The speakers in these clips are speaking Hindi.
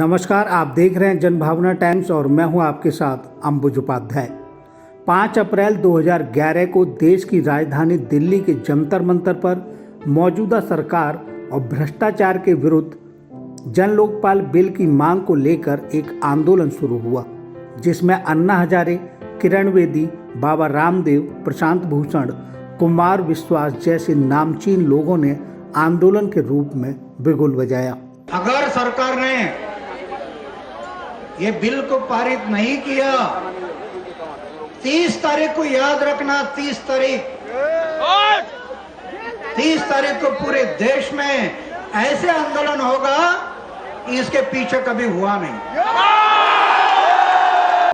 नमस्कार, आप देख रहे हैं जनभावना टाइम्स और मैं हूं आपके साथ अंबुज उपाध्याय। 5 अप्रैल 2011 को देश की राजधानी दिल्ली के जंतर मंतर पर मौजूदा सरकार और भ्रष्टाचार के विरुद्ध जन लोकपाल बिल की मांग को लेकर एक आंदोलन शुरू हुआ, जिसमें अन्ना हजारे, किरण बेदी, बाबा रामदेव, प्रशांत भूषण, कुमार विश्वास जैसे नामचीन लोगों ने आंदोलन के रूप में बिगुल बजाया। अगर सरकार ने ये बिल को पारित नहीं किया, 30 तारीख को याद रखना, 30 तारीख को पूरे देश में ऐसे आंदोलन होगा कि इसके पीछे कभी हुआ नहीं।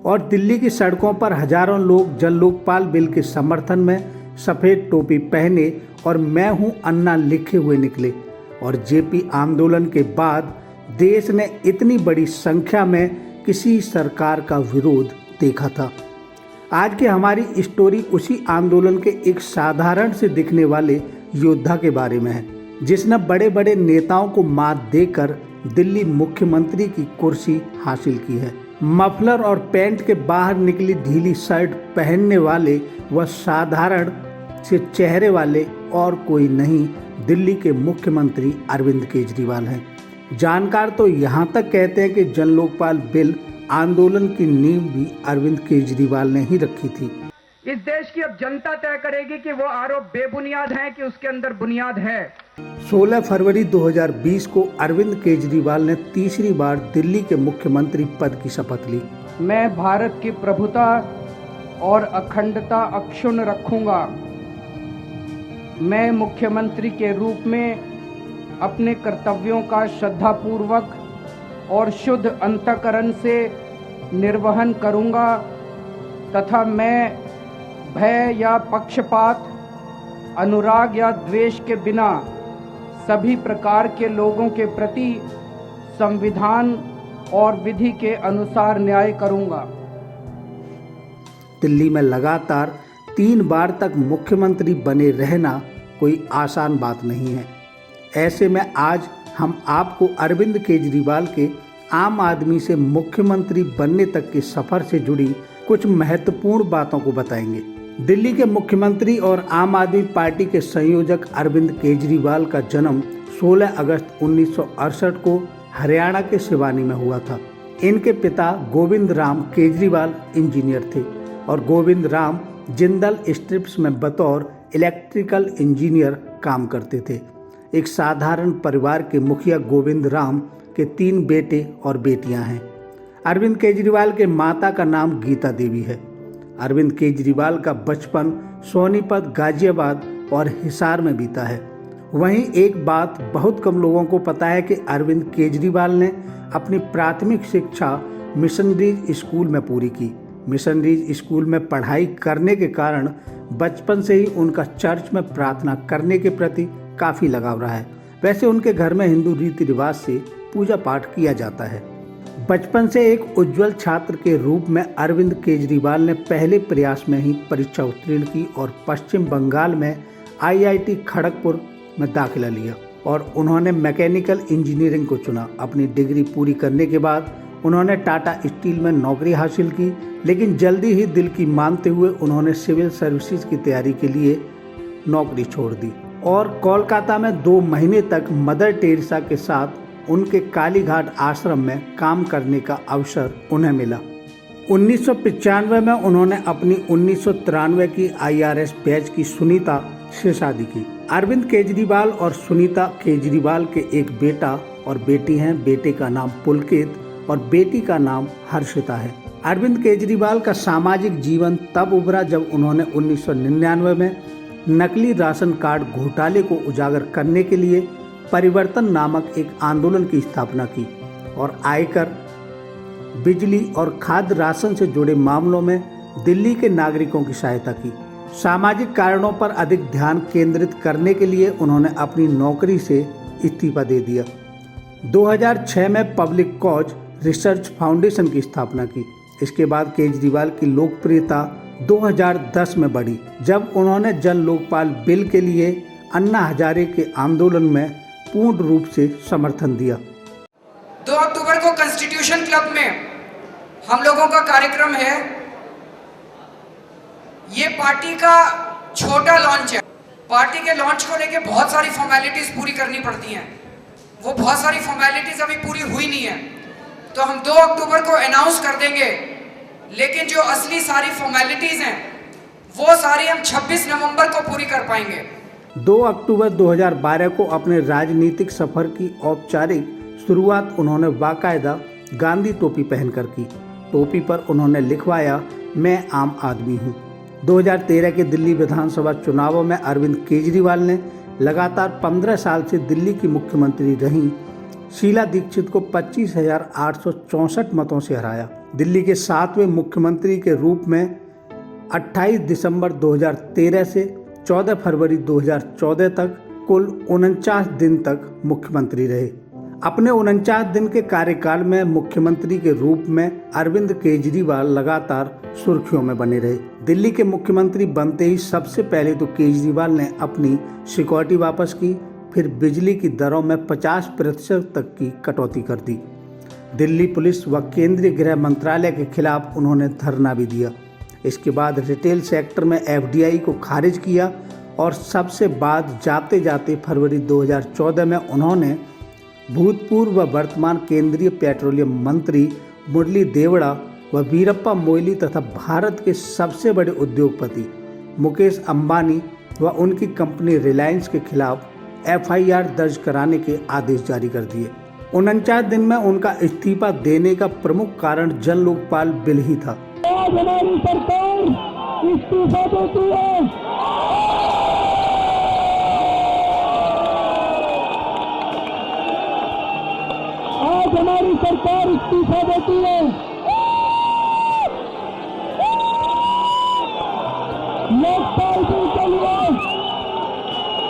और दिल्ली की सड़कों पर हजारों लोग जन लोकपाल बिल के समर्थन में सफेद टोपी पहने और मैं हूं अन्ना लिखे हुए निकले। और जेपी आंदोलन के बाद देश ने इतनी बड़ी संख्या में किसी सरकार का विरोध देखा था। आज की हमारी स्टोरी उसी आंदोलन के एक साधारण से दिखने वाले योद्धा के बारे में है, जिसने बड़े बड़े नेताओं को मात देकर दिल्ली मुख्यमंत्री की कुर्सी हासिल की है। मफलर और पैंट के बाहर निकली ढीली शर्ट पहनने वाले वह साधारण से चेहरे वाले और कोई नहीं, दिल्ली के मुख्यमंत्री अरविंद केजरीवाल हैं। जानकार तो यहाँ तक कहते हैं कि जन लोकपाल बिल आंदोलन की नींव भी अरविंद केजरीवाल ने ही रखी थी। इस देश की अब जनता तय करेगी कि वो आरोप बेबुनियाद हैं कि उसके अंदर बुनियाद है। 16 फरवरी 2020 को अरविंद केजरीवाल ने तीसरी बार दिल्ली के मुख्यमंत्री पद की शपथ ली। मैं भारत की प्रभुता और अखंडता अक्षुण्ण रखूंगा। मैं मुख्यमंत्री के रूप में अपने कर्तव्यों का श्रद्धापूर्वक और शुद्ध अंतःकरण से निर्वहन करूंगा तथा मैं भय या पक्षपात, अनुराग या द्वेष के बिना सभी प्रकार के लोगों के प्रति संविधान और विधि के अनुसार न्याय करूंगा। दिल्ली में लगातार 3 बार तक मुख्यमंत्री बने रहना कोई आसान बात नहीं है। ऐसे में आज हम आपको अरविंद केजरीवाल के आम आदमी से मुख्यमंत्री बनने तक के सफर से जुड़ी कुछ महत्वपूर्ण बातों को बताएंगे। दिल्ली के मुख्यमंत्री और आम आदमी पार्टी के संयोजक अरविंद केजरीवाल का जन्म 16 अगस्त 1968 को हरियाणा के सिवानी में हुआ था। इनके पिता गोविंद राम केजरीवाल इंजीनियर थे और गोविंद राम जिंदल स्ट्रिप्स में बतौर इलेक्ट्रिकल इंजीनियर काम करते थे। एक साधारण परिवार के मुखिया गोविंद राम के 3 बेटे और बेटियां हैं। अरविंद केजरीवाल के माता का नाम गीता देवी है। अरविंद केजरीवाल का बचपन सोनीपत, गाजियाबाद और हिसार में बीता है। वहीं एक बात बहुत कम लोगों को पता है कि अरविंद केजरीवाल ने अपनी प्राथमिक शिक्षा मिशनरीज स्कूल में पूरी की। मिशनरीज स्कूल में पढ़ाई करने के कारण बचपन से ही उनका चर्च में प्रार्थना करने के प्रति काफ़ी लगाव रहा है। वैसे उनके घर में हिंदू रीति रिवाज से पूजा पाठ किया जाता है। बचपन से एक उज्जवल छात्र के रूप में अरविंद केजरीवाल ने पहले प्रयास में ही परीक्षा उत्तीर्ण की और पश्चिम बंगाल में IIT खड़गपुर में दाखिला लिया और उन्होंने मैकेनिकल इंजीनियरिंग को चुना। अपनी डिग्री पूरी करने के बाद उन्होंने टाटा स्टील में नौकरी हासिल की, लेकिन जल्दी ही दिल की मानते हुए उन्होंने सिविल सर्विसेज की तैयारी के लिए नौकरी छोड़ दी और कोलकाता में 2 महीने तक मदर टेरेसा के साथ उनके कालीघाट आश्रम में काम करने का अवसर उन्हें मिला। 1995 में उन्होंने अपनी 1993 की IRS बैच की सुनीता से शादी की। अरविंद केजरीवाल और सुनीता केजरीवाल के एक बेटा और बेटी हैं। बेटे का नाम पुलकित और बेटी का नाम हर्षिता है। अरविंद केजरीवाल का सामाजिक जीवन तब उभरा जब उन्होंने 1999 में नकली राशन कार्ड घोटाले को उजागर करने के लिए परिवर्तन नामक एक आंदोलन की स्थापना की और आयकर, बिजली और खाद्य राशन से जुड़े मामलों में दिल्ली के नागरिकों की सहायता की। सामाजिक कारणों पर अधिक ध्यान केंद्रित करने के लिए उन्होंने अपनी नौकरी से इस्तीफा दे दिया। 2006 में पब्लिक कॉज रिसर्च फाउंडेशन की स्थापना की। इसके बाद केजरीवाल की लोकप्रियता 2010 में बढ़ी जब उन्होंने जन लोकपाल बिल के लिए अन्ना हजारे के आंदोलन में पूर्ण रूप से समर्थन दिया। 2 अक्टूबर को कॉन्स्टिट्यूशन क्लब में हम लोगों का कार्यक्रम है। ये पार्टी का छोटा लॉन्च है। पार्टी के लॉन्च को लेके बहुत सारी फॉर्मेलिटीज पूरी करनी पड़ती हैं। वो बहुत सारी फॉर्मेलिटीज अभी पूरी हुई नहीं है, तो हम 2 अक्टूबर को अनाउंस कर देंगे। लेकिन जो असली सारी फॉर्मेलिटीज हैं वो सारी हम 26 नवंबर को पूरी कर पाएंगे। 2 अक्टूबर 2012 को अपने राजनीतिक सफर की औपचारिक शुरुआत उन्होंने बाकायदा गांधी टोपी पहनकर की। टोपी पर उन्होंने लिखवाया, मैं आम आदमी हूँ। 2013 के दिल्ली विधानसभा चुनावों में अरविंद केजरीवाल ने लगातार 15 साल से दिल्ली की मुख्यमंत्री रहीं शीला दीक्षित को 25,864 मतों से हराया। दिल्ली के 7वें मुख्यमंत्री के रूप में 28 दिसंबर 2013 से 14 फरवरी 2014 तक कुल 49 दिन तक मुख्यमंत्री रहे। अपने 49 दिन के कार्यकाल में मुख्यमंत्री के रूप में अरविंद केजरीवाल लगातार सुर्खियों में बने रहे। दिल्ली के मुख्यमंत्री बनते ही सबसे पहले तो केजरीवाल ने अपनी सिक्योरिटी वापस की, फिर बिजली की दरों में 50% तक की कटौती कर दी। दिल्ली पुलिस व केंद्रीय गृह मंत्रालय के खिलाफ उन्होंने धरना भी दिया। इसके बाद रिटेल सेक्टर में FDI को खारिज किया और सबसे बाद जाते जाते फरवरी 2014 में उन्होंने भूतपूर्व व वर्तमान केंद्रीय पेट्रोलियम मंत्री मुरली देवड़ा व वीरप्पा मोइली तथा भारत के सबसे बड़े उद्योगपति मुकेश अंबानी व उनकी कंपनी रिलायंस के खिलाफ FIR दर्ज कराने के आदेश जारी कर दिए। 49 दिन में उनका इस्तीफा देने का प्रमुख कारण जन लोकपाल बिल ही था। आज हमारी सरकार इस्तीफा देती है। आज हमारी सरकार इस्तीफा देती है। लोकपाल बिल के लिए,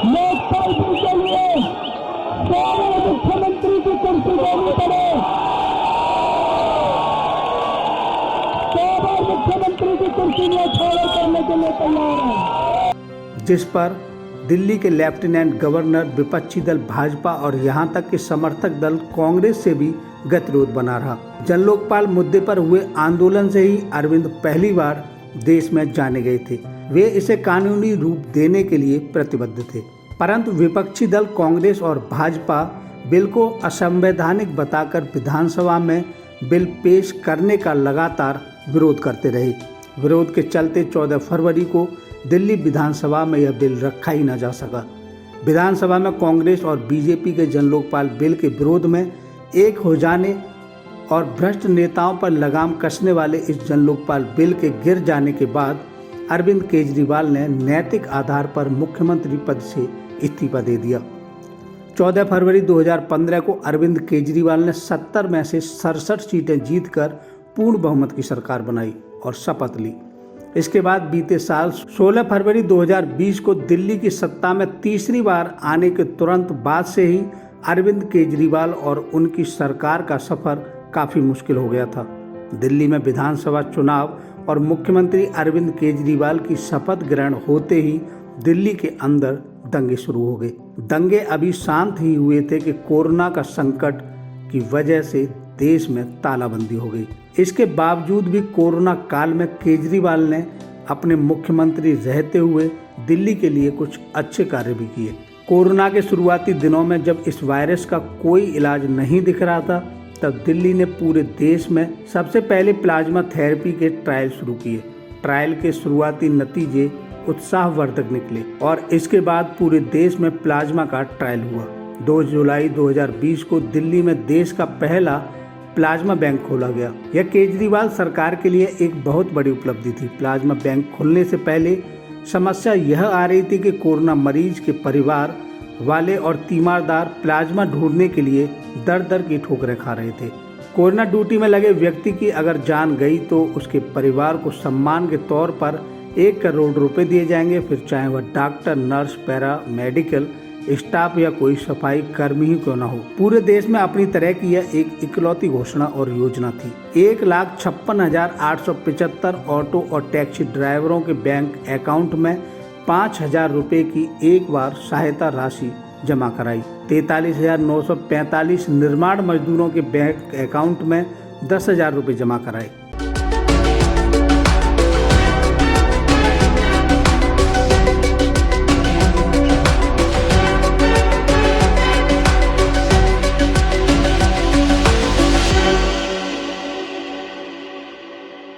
लोकपाल बिल के लिए सारे मुख्यमंत्री की कुर्सी देनी पड़े। मुख्यमंत्री की कुर्सी में छोड़े करने के लिए तैयार है। जिस पर दिल्ली के लेफ्टिनेंट गवर्नर, विपक्षी दल भाजपा और यहां तक कि समर्थक दल कांग्रेस से भी गतिरोध बना रहा। जन लोकपाल मुद्दे पर हुए आंदोलन से ही अरविंद पहली बार देश में जाने गए थे। वे इसे कानूनी रूप देने के लिए प्रतिबद्ध थे, परंतु विपक्षी दल कांग्रेस और भाजपा बिल को असंवैधानिक बताकर विधानसभा में बिल पेश करने का लगातार विरोध करते रहे। विरोध के चलते 14 फरवरी को दिल्ली विधानसभा में यह बिल रखा ही न जा सका। विधानसभा में कांग्रेस और बीजेपी के जन लोकपाल बिल के विरोध में एक हो जाने और भ्रष्ट नेताओं पर लगाम कसने वाले इस जन लोकपाल बिल के गिर जाने के बाद अरविंद केजरीवाल ने नैतिक आधार पर मुख्यमंत्री पद से इस्तीफा दे दिया। 14 फरवरी 2015 को अरविंद केजरीवाल ने 70 में से 67 सीटें जीतकर पूर्ण बहुमत की सरकार बनाई और शपथ ली। इसके बाद बीते साल 16 फरवरी 2020 को दिल्ली की सत्ता में तीसरी बार आने के तुरंत बाद से ही अरविंद केजरीवाल और उनकी सरकार का सफर काफी मुश्किल हो गया था। दिल्ली में विधानसभा चुनाव और मुख्यमंत्री अरविंद केजरीवाल की शपथ ग्रहण होते ही दिल्ली के अंदर दंगे शुरू हो गए। दंगे अभी शांत ही हुए थे कि कोरोना का संकट की वजह से देश में तालाबंदी हो गई। इसके बावजूद भी कोरोना काल में केजरीवाल ने अपने मुख्यमंत्री रहते हुए दिल्ली के लिए कुछ अच्छे कार्य भी किए। कोरोना के शुरुआती दिनों में जब इस वायरस का कोई इलाज नहीं दिख रहा था, तब दिल्ली ने पूरे देश में सबसे पहले प्लाज्मा थेरेपी के ट्रायल शुरू किए। ट्रायल के शुरुआती नतीजे उत्साहवर्धक निकले और इसके बाद पूरे देश में प्लाज्मा का ट्रायल हुआ। 2 जुलाई 2020 को दिल्ली में देश का पहला प्लाज्मा बैंक खोला गया। यह केजरीवाल सरकार के लिए एक बहुत बड़ी उपलब्धि थी। प्लाज्मा बैंक खुलने से पहले समस्या यह आ रही थी कि कोरोना मरीज के परिवार वाले और तीमारदार प्लाज्मा ढूंढने के लिए दर दर की ठोकरें खा रहे थे। कोरोना ड्यूटी में लगे व्यक्ति की अगर जान गई तो उसके परिवार को सम्मान के तौर पर 1 करोड़ रुपए दिए जाएंगे, फिर चाहे वह doctor, nurse, para medical staff या कोई सफाई कर्मी ही क्यों न हो। पूरे देश में अपनी तरह की यह एक इकलौती घोषणा और योजना थी। 1,56,875 ऑटो और टैक्सी ड्राइवरों के बैंक अकाउंट में 5,000 रुपए की एक बार सहायता राशि जमा कराई। 43,945 निर्माण मजदूरों के बैंक अकाउंट में 10,000 रुपये जमा कराए।